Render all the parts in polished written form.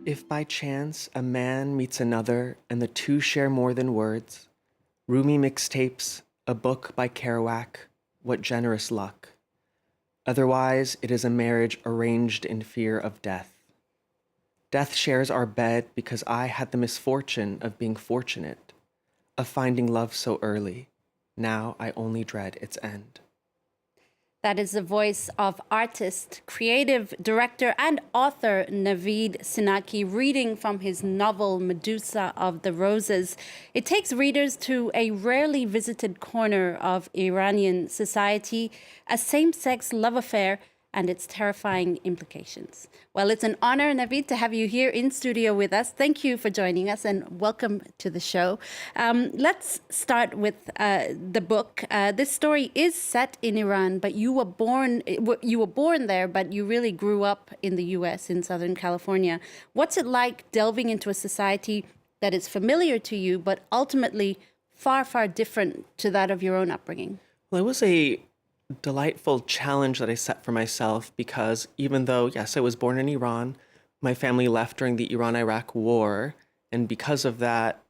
If by chance a man meets another and the two share more than words, Rumi mixtapes, a book by Kerouac, what generous luck. Otherwise, it is a marriage arranged in fear of death. Death shares our bed because I had the misfortune of being fortunate, of finding love so early. Now I only dread its end. That is the voice of artist, creative director, and author Navid Sinaki reading from his novel Medusa of the Roses. It takes readers to a rarely visited corner of Iranian society, a same-sex love affair, and its terrifying implications. Well, it's an honor, Navid, to have you here in studio with us. Thank you for joining us and welcome to the show. Let's start with the book. This story is set in Iran, but you were born there, but you really grew up in the U.S., in Southern California. What's it like delving into a society that is familiar to you, but ultimately far, far different to that of your own upbringing? Well, it was a delightful challenge that I set for myself because even though, yes, I was born in Iran, my family left during the Iran-Iraq War. And because of that,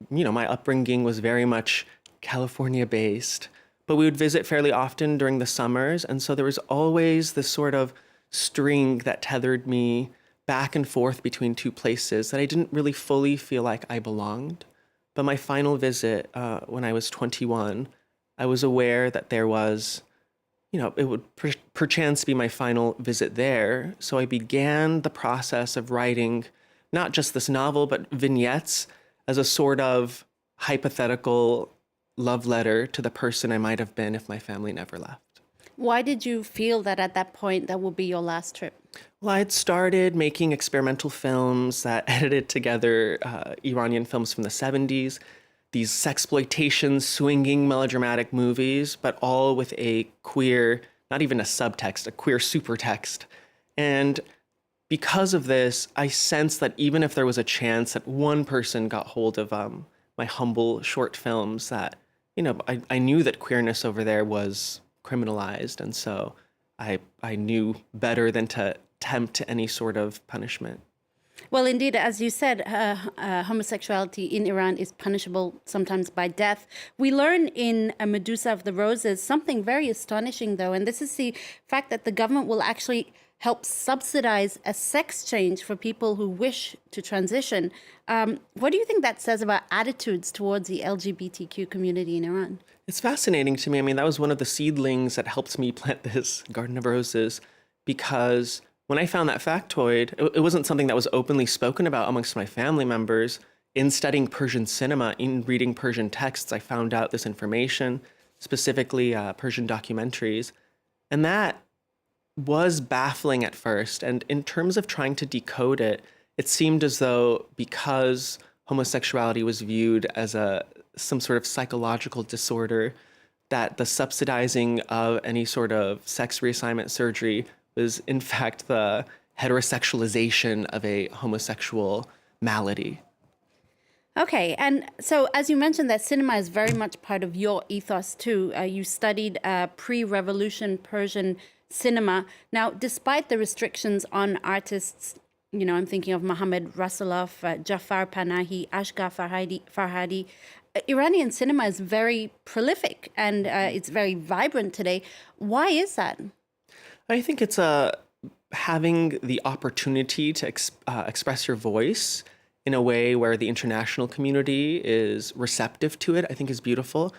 my upbringing was very much California-based. But we would visit fairly often during the summers. And so there was always this sort of string that tethered me back and forth between two places that I didn't really fully feel like I belonged. But my final visit, when I was 21, I was aware that there was it would perchance be my final visit there. So I began the process of writing not just this novel, but vignettes as a sort of hypothetical love letter to the person I might have been if my family never left. Why did you feel that at that point that would be your last trip? Well, I had started making experimental films that edited together Iranian films from the 70s, these sexploitation, swinging, melodramatic movies, but all with a queer, not even a subtext, a queer supertext. And because of this, I sensed that even if there was a chance that one person got hold of my humble short films, that, I knew that queerness over there was criminalized. And so I knew better than to tempt any sort of punishment. Well, indeed, as you said, homosexuality in Iran is punishable sometimes by death. We learn in Medusa of the Roses something very astonishing, though, and this is the fact that the government will actually help subsidize a sex change for people who wish to transition. What do you think that says about attitudes towards the LGBTQ community in Iran? It's fascinating to me. I mean, that was one of the seedlings that helped me plant this Garden of Roses, because when I found that factoid, it wasn't something that was openly spoken about amongst my family members. In studying Persian cinema, in reading Persian texts, I found out this information, specifically Persian documentaries. And that was baffling at first. And in terms of trying to decode it, it seemed as though because homosexuality was viewed as some sort of psychological disorder, that the subsidizing of any sort of sex reassignment surgery was in fact the heterosexualization of a homosexual malady. Okay, and so as you mentioned, that cinema is very much part of your ethos too. You studied pre-revolution Persian cinema. Now, despite the restrictions on artists, I'm thinking of Mohammad Rasulov, Jafar Panahi, Ashghar Farhadi, Iranian cinema is very prolific and it's very vibrant today. Why is that? I think it's having the opportunity to express your voice in a way where the international community is receptive to it, I think is beautiful.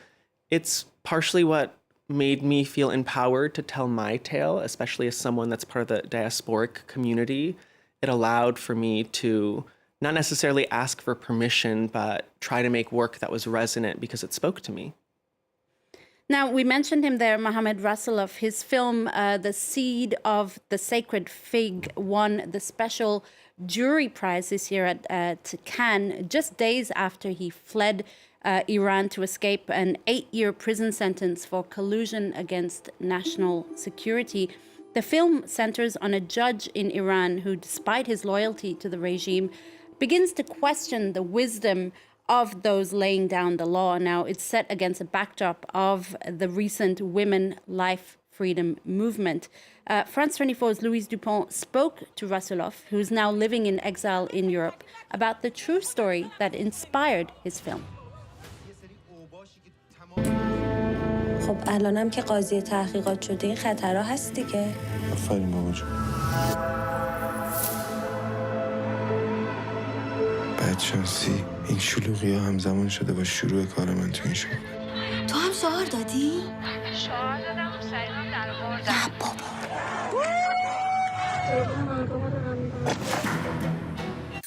It's partially what made me feel empowered to tell my tale, especially as someone that's part of the diasporic community. It allowed for me to not necessarily ask for permission, but try to make work that was resonant because it spoke to me. Now, we mentioned him there, Mohammad Rasulov. His film, The Seed of the Sacred Fig, won the special jury prize this year at Cannes, just days after he fled Iran to escape an 8-year prison sentence for collusion against national security. The film centers on a judge in Iran who, despite his loyalty to the regime, begins to question the wisdom of those laying down the law. Now, it's set against a backdrop of the recent Women Life freedom movement. France 24's Louise Dupont spoke to Rasulov, who's now living in exile in Europe, about the true story that inspired his film. خب الانم که قاضی تحقیقات شده این خطرها هست دیگه. آفرین بابا جون. بدشانسی این شلوغی ها همزمان شده با شروع کار من تو این شغل. تو هم شعار دادی؟ شعار دادم و سریعم در آوردم. نه بابا.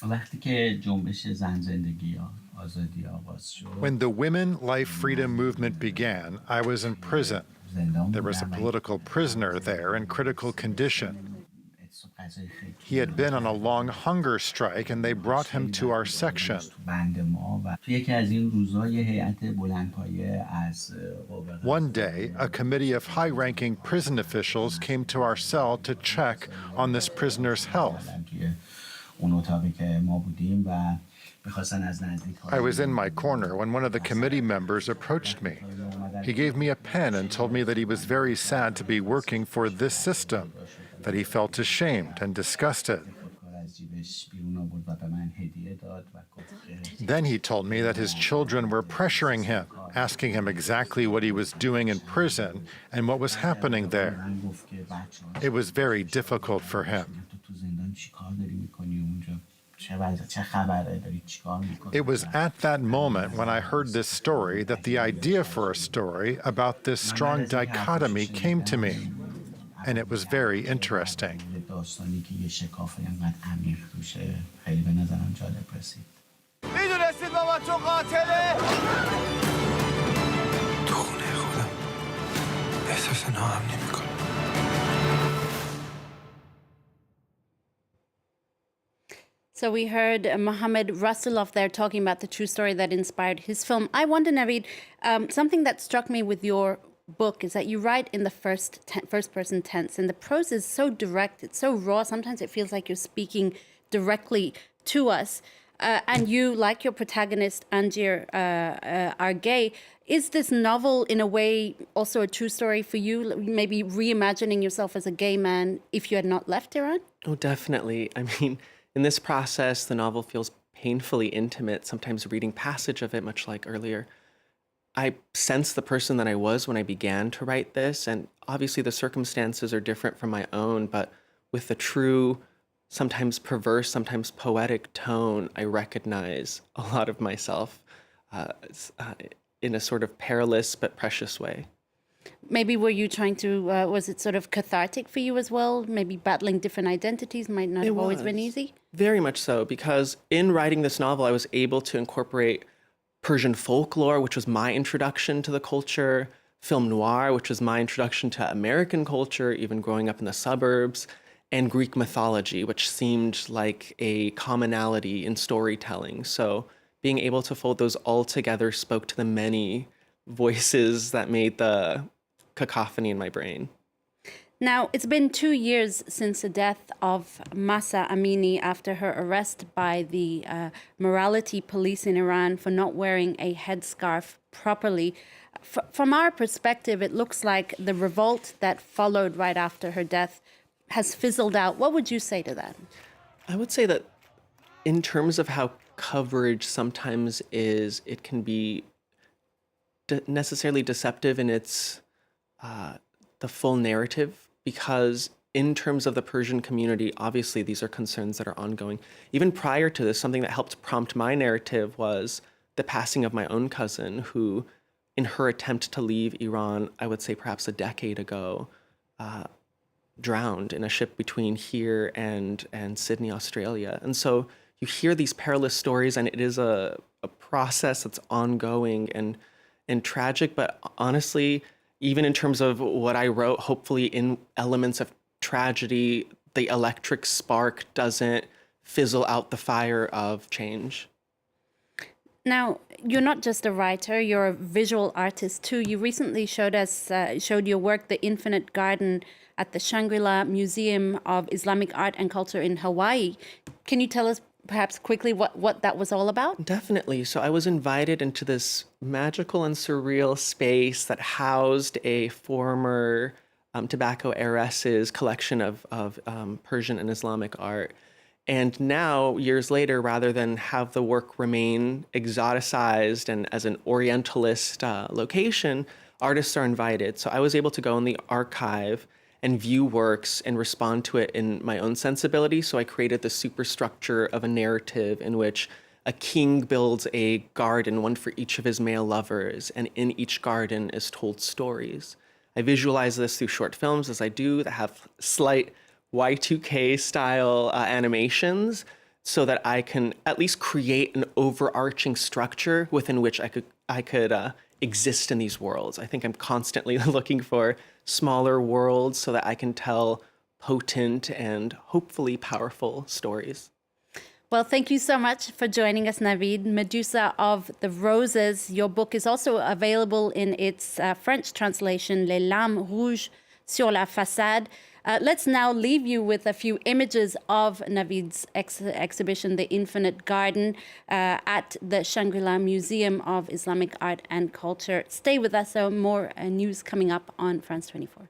وقتی که جنبش زن زندگی یا آزادی آغاز شد. When the women life freedom movement began, I was in prison. There was a political prisoner there in critical condition. He had been on a long hunger strike and they brought him to our section. One day, a committee of high-ranking prison officials came to our cell to check on this prisoner's health. I was in my corner when one of the committee members approached me. He gave me a pen and told me that he was very sad to be working for this system, that he felt ashamed and disgusted. Then he told me that his children were pressuring him, asking him exactly what he was doing in prison and what was happening there. It was very difficult for him. It was at that moment when I heard this story that the idea for a story about this strong dichotomy came to me, and it was very interesting. So we heard Mohammed Rasulov there talking about the true story that inspired his film. I wonder, Navid, something that struck me with your book is that you write in the first-person tense, and the prose is so direct, it's so raw. Sometimes it feels like you're speaking directly to us. And you, like your protagonist, Anjir, are gay. Is this novel, in a way, also a true story for you? Maybe reimagining yourself as a gay man if you had not left Iran? Oh, definitely. I mean, in this process, the novel feels painfully intimate, sometimes reading passage of it, much like earlier. I sensed the person that I was when I began to write this, and obviously the circumstances are different from my own, but with the true, sometimes perverse, sometimes poetic tone, I recognize a lot of myself in a sort of perilous but precious way. Maybe were you trying to, was it sort of cathartic for you as well? Maybe battling different identities might not have always been easy? Very much so, because in writing this novel, I was able to incorporate Persian folklore, which was my introduction to the culture, film noir, which was my introduction to American culture, even growing up in the suburbs, and Greek mythology, which seemed like a commonality in storytelling. So being able to fold those all together spoke to the many voices that made the cacophony in my brain. Now, it's been 2 years since the death of Masa Amini after her arrest by the morality police in Iran for not wearing a headscarf properly. From our perspective, it looks like the revolt that followed right after her death has fizzled out. What would you say to that? I would say that in terms of how coverage sometimes is, it can be necessarily deceptive in its the full narrative, because in terms of the Persian community, obviously these are concerns that are ongoing. Even prior to this, something that helped prompt my narrative was the passing of my own cousin, who, in her attempt to leave Iran, I would say perhaps a decade ago, drowned in a ship between here and Sydney, Australia. And so you hear these perilous stories, and it is a process that's ongoing and tragic, but honestly, even in terms of what I wrote, hopefully in elements of tragedy, the electric spark doesn't fizzle out the fire of change. Now, you're not just a writer, you're a visual artist too. You recently showed your work, The Infinite Garden, at the Shangri-La Museum of Islamic Art and Culture in Hawaii. Can you tell us perhaps quickly what that was all about? Definitely. So I was invited into this magical and surreal space that housed a former Tobacco Heiress's collection of Persian and Islamic art. And now, years later, rather than have the work remain exoticized and as an Orientalist location, artists are invited. So I was able to go in the archive and view works and respond to it in my own sensibility. So I created the superstructure of a narrative in which a king builds a garden, one for each of his male lovers, and in each garden is told stories. I visualize this through short films, as I do, that have slight Y2K style animations, so that I can at least create an overarching structure within which I could exist in these worlds. I think I'm constantly looking for smaller worlds so that I can tell potent and hopefully powerful stories. Well, thank you so much for joining us, Navid. Medusa of the Roses. Your book is also available in its French translation, Les Lames Rouges sur la Façade. Let's now leave you with a few images of Navid's exhibition, The Infinite Garden, at the Shangri-La Museum of Islamic Art and Culture. Stay with us, so more news coming up on France 24.